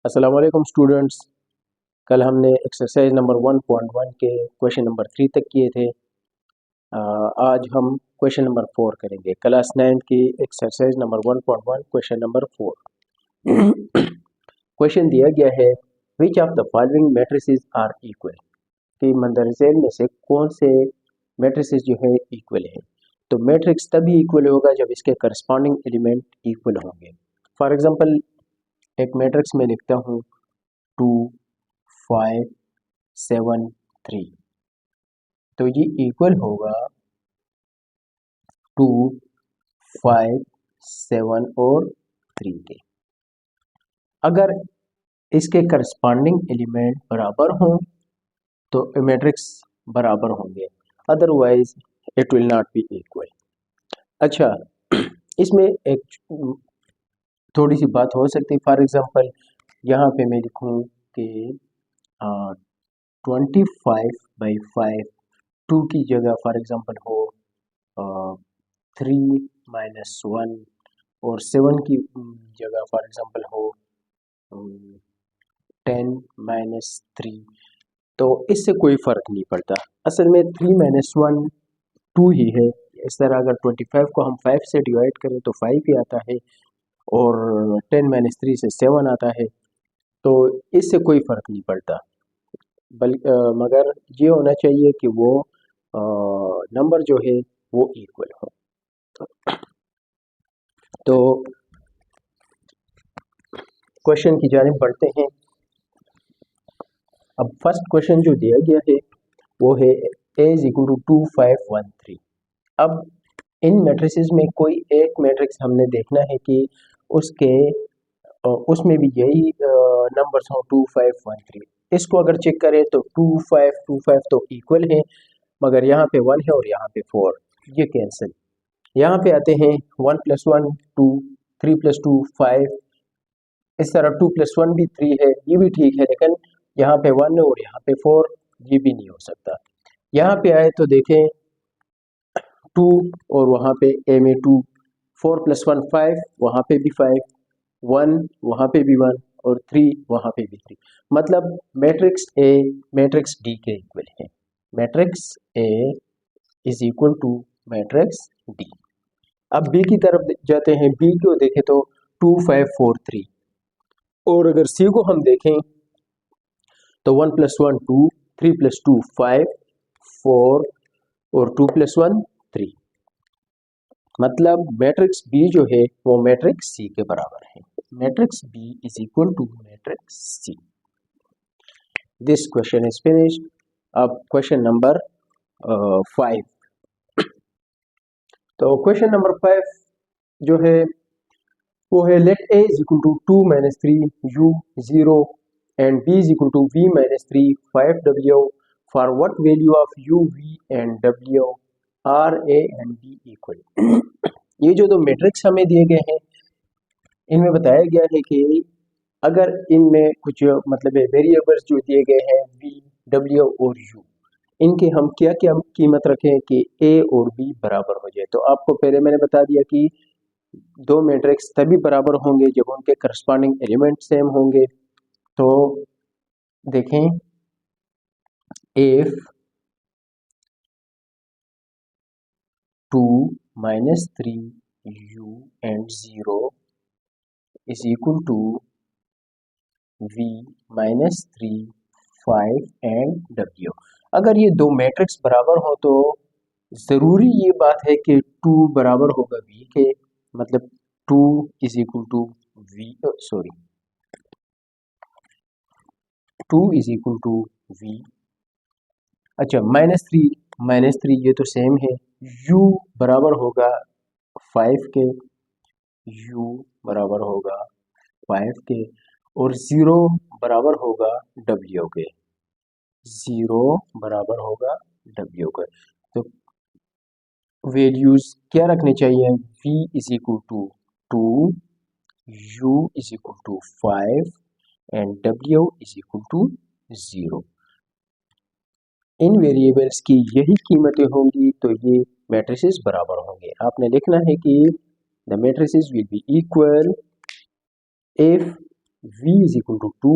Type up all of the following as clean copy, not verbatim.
अस्सलाम वालेकुम स्टूडेंट्स। कल हमने एक्सरसाइज नंबर 1.1 के क्वेश्चन नंबर 3 तक किए थे। आज हम क्वेश्चन नंबर 4 करेंगे। क्लास 9 की exercise number 1.1 question number 4। Question दिया गया है, which of the following matrices are equal, कि मंदरजेल में से कौन से मैट्रिसेस जो है इक्वल है। तो मैट्रिक्स तभी इक्वल होगा जब इसके करस्पॉन्डिंग एलिमेंट इक्वल होंगे। फॉर एग्जांपल एक मैट्रिक्स में लिखता हूँ 2 5 7 3, तो ये इक्वल होगा 2 5 7 और 3 के। अगर इसके करस्पॉन्डिंग एलिमेंट बराबर हों तो मैट्रिक्स बराबर होंगे, otherwise it will not be equal. अच्छा, इसमें एक थोड़ी सी बात हो सकती है। फॉर एग्जांपल यहाँ पे मैं लिखूँ कि 25/5 2 की जगह फॉर एग्जांपल हो 3-1, और 7 की जगह फॉर एग्जांपल हो 10-3, तो इससे कोई फ़र्क नहीं पड़ता। असल में 3-1 2 ही है। इस तरह अगर 25 को हम 5 से डिवाइड करें तो 5 ही आता है, और 10-3 से 7 आता है, तो इससे कोई फ़र्क नहीं पड़ता। मगर ये होना चाहिए कि वो नंबर जो है वो इक्वल हो। तो क्वेश्चन की जानिब बढ़ते हैं। अब फर्स्ट क्वेश्चन जो दिया गया है वो है a = 2 5 1 3। अब इन मैट्रिसेस में कोई एक मैट्रिक्स हमने देखना है कि उसके उसमें भी यही नंबर्स हों 2 5 1 3। इसको अगर चेक करें तो 2 5 तो इक्वल है, मगर यहाँ पे 1 है और यहाँ पे 4, ये कैंसिल। यहाँ पे आते हैं 1 + 1 2, 3 + 2 5, इस तरह 2 + 1 भी 3 है, ये भी ठीक है, लेकिन यहाँ पे 1 और यहाँ पे 4, ये भी नहीं हो सकता। यहाँ पे आए तो देखें 2 और वहाँ पे a में 2, 4 + 1 5, वहाँ पे भी 5, 1 वहाँ पे भी 1, और 3 वहाँ पे भी 3। मतलब मैट्रिक्स A मैट्रिक्स D के इक्वल है। Matrix A is equal to matrix D। अब B की तरफ जाते हैं। B को देखें तो 2 5 4 3, और अगर C को हम देखें तो 1 + 1 2, 3 + 2 5, 4 और 2 + 1 3। मतलब मैट्रिक्स B जो है वो मैट्रिक्स C के बराबर है। Matrix B is equal to matrix C। This question is finished. अब क्वेश्चन नंबर 5। तो क्वेश्चन नंबर 5 जो है वो है, let a = 2 - 3 u 0 and b = v - 3 5 w, for what value of u v and w are a and b equal। ये जो दो matrix हमें दिए गए हैं, इनमें बताया गया है कि अगर इनमें कुछ मतलब वेरिएबल्स जो दिए गए हैं v w और u, इनके हम क्या क्या कीमत रखें कि a और b बराबर हो जाए। तो आपको पहले मैंने बता दिया कि दो मैट्रिक्स तभी बराबर होंगे जब उनके करस्पॉन्डिंग एलिमेंट सेम होंगे। तो देखें, if 2 - 3 u and 0 is equal to v - 3 5 and w। अगर ये दो मैट्रिक्स बराबर हो तो ज़रूरी ये बात है कि 2 बराबर होगा v के, मतलब 2 is equal to v, sorry 2 is equal to v। अच्छा, -3 ये तो सेम है। u बराबर होगा 5 के, u बराबर होगा 5 के, और 0 बराबर होगा w के, 0 बराबर होगा w के। तो वैल्यूज क्या रखनी चाहिए? v is equal to 2, u is equal to 5 and w is equal to 0। इन वेरिएबल्स की यही कीमतें होंगी तो ये मैट्रिसेस बराबर होंगे। आपने लिखना है कि the matrices will be equal if v is equal to 2,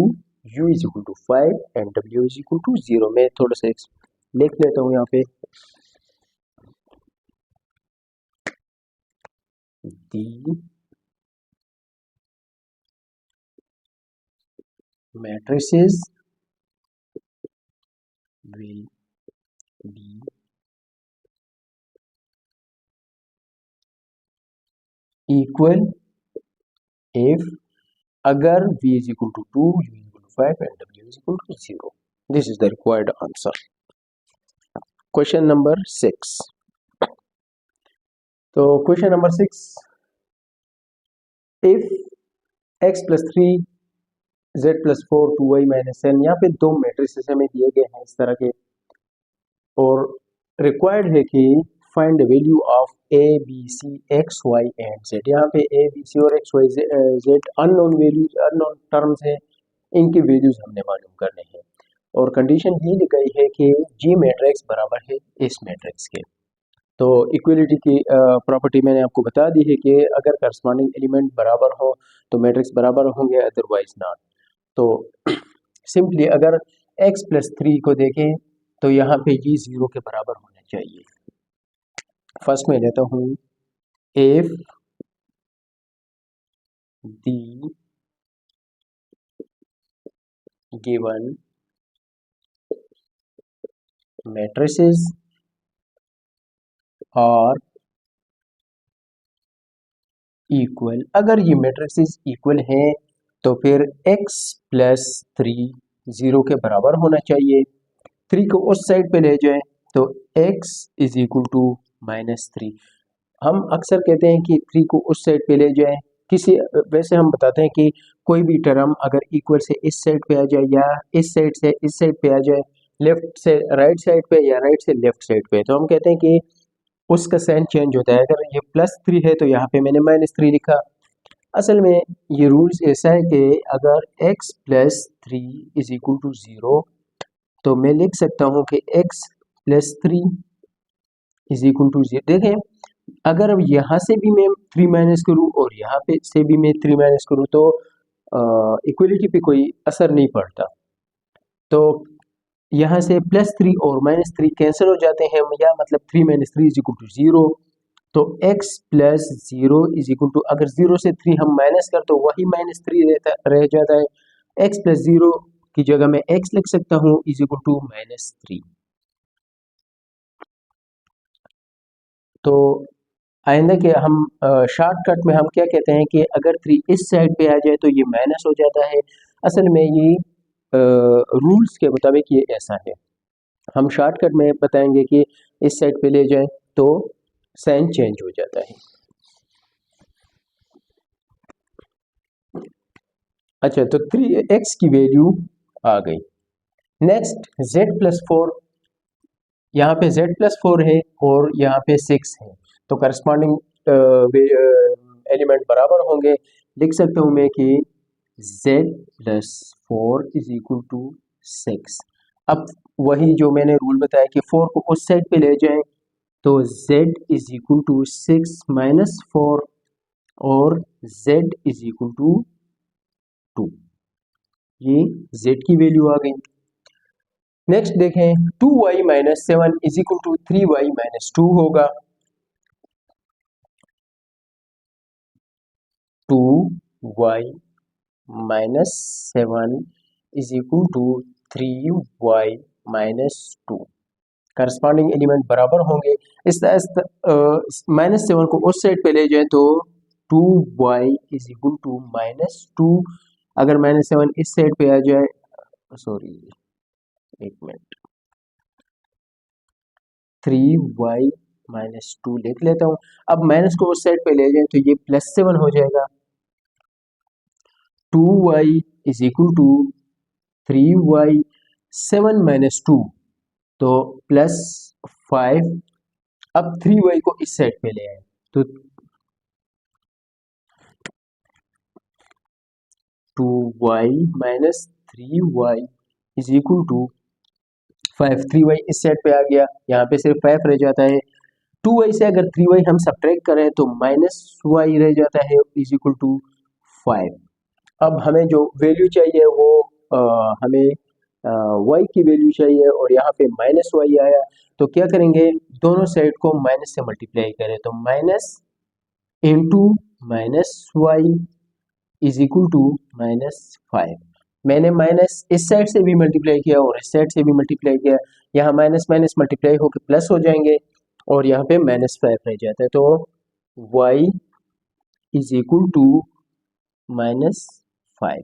u is equal to 5 and w is equal to 0। मैं थोड़ा सा लिख लेता हूँ यहाँ पे, दी matrices will be equal if अगर v is equal to 2, u is equal to 5 and w is equal to 0। This is the required answer। Question number 6। तो question number 6, if x plus 3 z plus 4 2y minus 10, यहाँ पे दो matrices हमें दिए गए हैं इस तरह के, और रिक्वायर्ड है कि find the value of a b c x y and z। यहाँ पे a b c और x y z unknown values, unknown terms हैं, इनकी वैल्यूज हमने मालूम करने हैं, और कंडीशन ये दी गई है कि G मैट्रिक्स बराबर है इस मैट्रिक्स के। तो इक्वलिटी की प्रॉपर्टी मैंने आपको बता दी है कि अगर करस्पॉन्डिंग एलिमेंट बराबर हो तो मैट्रिक्स बराबर होंगे, अदरवाइज नॉट। तो सिंपली अगर x प्लस 3 को देखें तो यहाँ पे ये 0 के बराबर होना चाहिए। फर्स्ट में लेता हूँ, इफ दी गिवन मैट्रिसेस और इक्वल, अगर ये मैट्रिसेस इक्वल हैं तो फिर x प्लस 3 0 के बराबर होना चाहिए। 3 को उस साइड पे ले जाएं तो x is equal to minus 3। हम अक्सर कहते हैं कि 3 को उस साइड पे ले जाएं, वैसे हम बताते हैं कि कोई भी टर्म अगर इक्वल से इस साइड पे आ जाए या इस साइड से इस साइड पे आ जाए, लेफ्ट से राइट साइड पे या राइट से लेफ्ट साइड पे, तो हम कहते हैं कि उसका साइन चेंज होता है। अगर ये प्लस 3 है तो यहाँ पे मैंने माइनस 3 लिखा। असल में ये रूल्स ऐसा है कि अगर x plus 3 is equal to 0 तो मैं लिख सकता हूँ कि x plus 3 is equal to 0। देखें, अगर अब यहाँ से भी मैं 3 माइनस करूँ और यहाँ पे से भी मैं 3 माइनस करूँ तो इक्वलिटी पे कोई असर नहीं पड़ता। तो यहाँ से प्लस 3 और माइनस 3 कैंसिल हो जाते हैं, या मतलब 3 माइनस 3 इज इक्वल टू 0। तो x plus 0 is equal to, अगर 0 से 3 हम माइनस कर तो वही माइनस 3 रह जाता है। x प्लस 0 की जगह में x लिख सकता हूँ इज इक्वल टू माइनस 3। तो आइंदा के हम शॉर्टकट में हम क्या कहते हैं कि अगर 3 इस साइड पे आ जाए तो ये माइनस हो जाता है। असल में ये रूल्स के मुताबिक ये ऐसा है। हम शॉर्टकट में बताएंगे कि इस साइड पे ले जाएं तो साइन चेंज हो जाता है। अच्छा, तो 3x की वैल्यू आ गई। नेक्स्ट z प्लस 4, यहाँ पे z प्लस 4 है और यहाँ पे 6 है, तो करस्पॉन्डिंग एलिमेंट बराबर होंगे। लिख सकता हूँ मैं कि z plus 4 is equal to 6। अब वही जो मैंने रूल बताया कि 4 को उस साइड पे ले जाएं तो z is equal to 6 minus 4 और z इज इक्वल टू 2। ये z की वैल्यू आ गई। नेक्स्ट देखें, 2y minus 7 is equal to 3y minus 2 होगा। 2y minus 7 is equal to 3y minus 2। Corresponding element बराबर होंगे। इस माइनस 7 को उस साइड पे ले जाए तो 2y is equal to minus 2। अगर माइनस 7 इस साइड पे आ जाए, सॉरी एक मिनट, 3y माइनस 2 लिख लेता हूँ। अब माइनस को उस साइड पे ले जाए तो ये प्लस 7 हो जाएगा। 2y is equal to 3y, 7 minus 2 तो प्लस 5। अब 3y को इस साइड पे ले आए तो 2y minus 3y is equal to 5। 3y इस साइड पे आ गया, यहाँ पे सिर्फ 5 रह जाता है। 2y से अगर 3y हम सब्ट्रैक्ट करें तो माइनस y रह जाता है इज इक्वल टू 5। अब हमें जो वैल्यू चाहिए वो हमें y की वैल्यू चाहिए और यहाँ पे माइनस वाई आया, तो क्या करेंगे, दोनों साइड को माइनस से मल्टीप्लाई करें, तो minus into minus y is equal to -5। मैंने माइनस इस साइड से भी मल्टीप्लाई किया और इस साइड से भी मल्टीप्लाई किया, यहाँ माइनस माइनस मल्टीप्लाई होकर प्लस हो जाएंगे और यहाँ पे -5 रह जाता है, तो y इज इक्वल टू -5।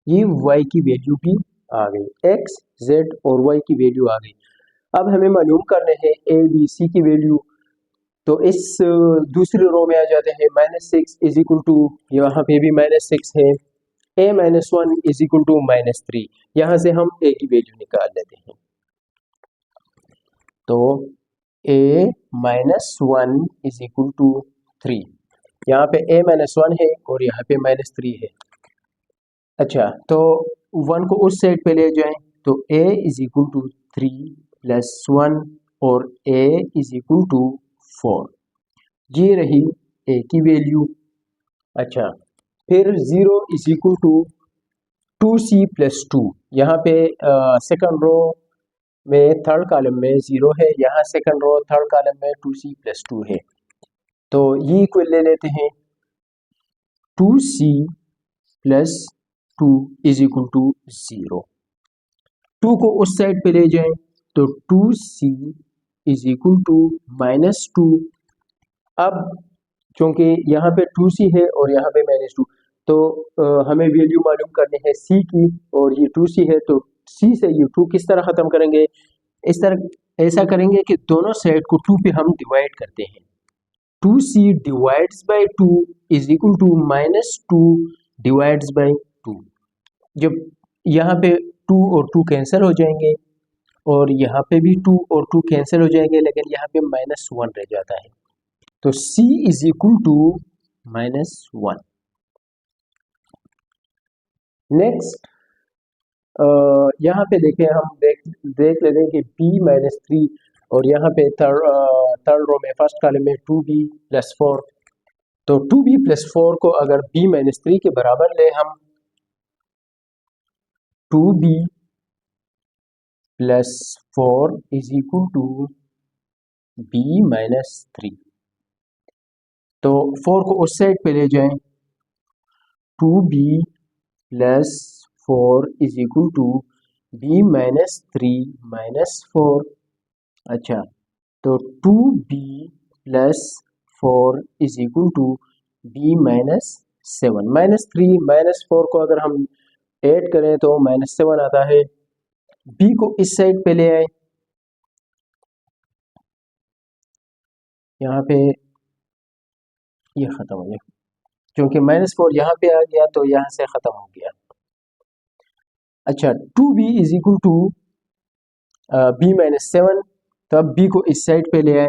ये y की वैल्यू भी आ गई, x, z और y की वैल्यू आ गई। अब हमें मालूम करने हैं a, b, c की वैल्यू, तो इस दूसरी रो में आ जाते हैं -6 इज इक्वल टू, यहाँ पे भी -6 है, a minus 1 is equal to -3, यहाँ से हम a की वैल्यू निकाल लेते हैं, तो a minus 1 is equal to 3, यहाँ पे a माइनस 1 है और यहाँ पे -3 है। अच्छा, तो 1 को उस साइड पे ले जाएं, तो a is equal to 3 plus 1 और a इज इक्वल टू 4, ये रही a की वैल्यू। अच्छा, फिर 0 is equal to 2c plus 2, यहाँ पे सेकंड रो में थर्ड कॉलम में 0 है, यहाँ सेकंड रो थर्ड कॉलम में 2c प्लस 2 है, तो ये इक्वल ले लेते हैं, 2c plus 2 is equal to 0। 2 को उस साइड पे ले जाएं, तो 2c इज इक्वल टू -2। अब क्योंकि यहाँ पे 2c है और यहाँ पे -2, तो हमें वैल्यू मालूम करनी है c की, और ये 2c है, तो c से ये 2 किस तरह ख़त्म करेंगे, इस तरह ऐसा करेंगे कि दोनों साइड को 2 पे हम डिवाइड करते हैं, 2c divides by 2 is equal to -2 divides by 2। जब यहाँ पे 2 और 2 कैंसिल हो जाएंगे और यहाँ पे भी 2 और 2 कैंसिल हो जाएंगे, लेकिन यहाँ पे -1 रह जाता है, तो c is equal to -1। Next यहाँ पे देखें, हम देख लेते हैं कि b - 3 और यहाँ पे थर्ड रो में फर्स्ट कॉलम में 2b प्लस 4, तो 2b प्लस 4 को अगर b - 3 के बराबर ले हम, 2b plus 4 is equal to b - 3, तो 4 को उस साइड पे ले जाएं, 2b plus 4 is equal to b - 3 - 4। अच्छा, तो 2b plus 4 is equal to b - 7। -3 -4 को अगर हम ऐड करें तो -7 आता है। b को इस साइड पे ले आए, यहाँ पे ये ख़त्म हो गया, क्योंकि -4 यहाँ पे आ गया तो यहाँ से ख़त्म हो गया। अच्छा, 2b is equal to b - 7, तो अब b को इस साइड पे ले आए,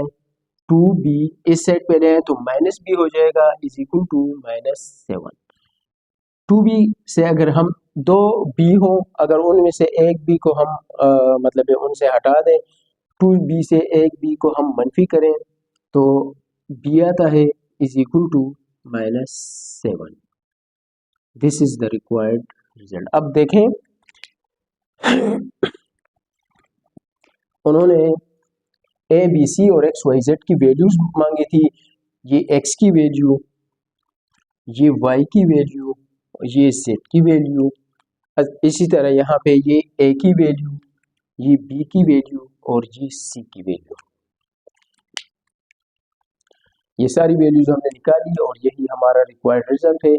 2b इस साइड पे ले आए तो -b हो जाएगा इज इक्वल टू -7। 2b से अगर हम दो b हो, अगर उनमें से एक b को हम मतलब उनसे हटा दें, 2b से एक b को हम मनफी करें, तो b आता है is equal to -7। This is the required result. अब देखें, उन्होंने a, b, c और x, y, z की वैल्यूज मांगी थी, ये x की वैल्यू, ये y की वैल्यू, ये z की वैल्यू, इसी तरह यहाँ पे ये a की वैल्यू, ये b की वैल्यू और ये c की वैल्यू, ये सारी वैल्यूज हमने निकाली और यही हमारा रिक्वायर्ड रिजल्ट है।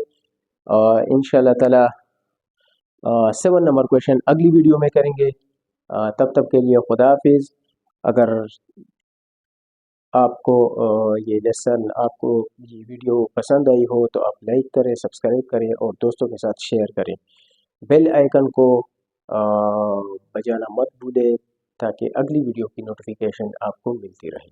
इंशाल्लाह ताला 7 नंबर क्वेश्चन अगली वीडियो में करेंगे। तब तक के लिए खुदा हाफिज़। अगर आपको ये लेसन, आपको ये वीडियो पसंद आई हो तो आप लाइक करें, सब्सक्राइब करें और दोस्तों के साथ शेयर करें। बेल आइकन को बजाना मत भूलें ताकि अगली वीडियो की नोटिफिकेशन आपको मिलती रहे।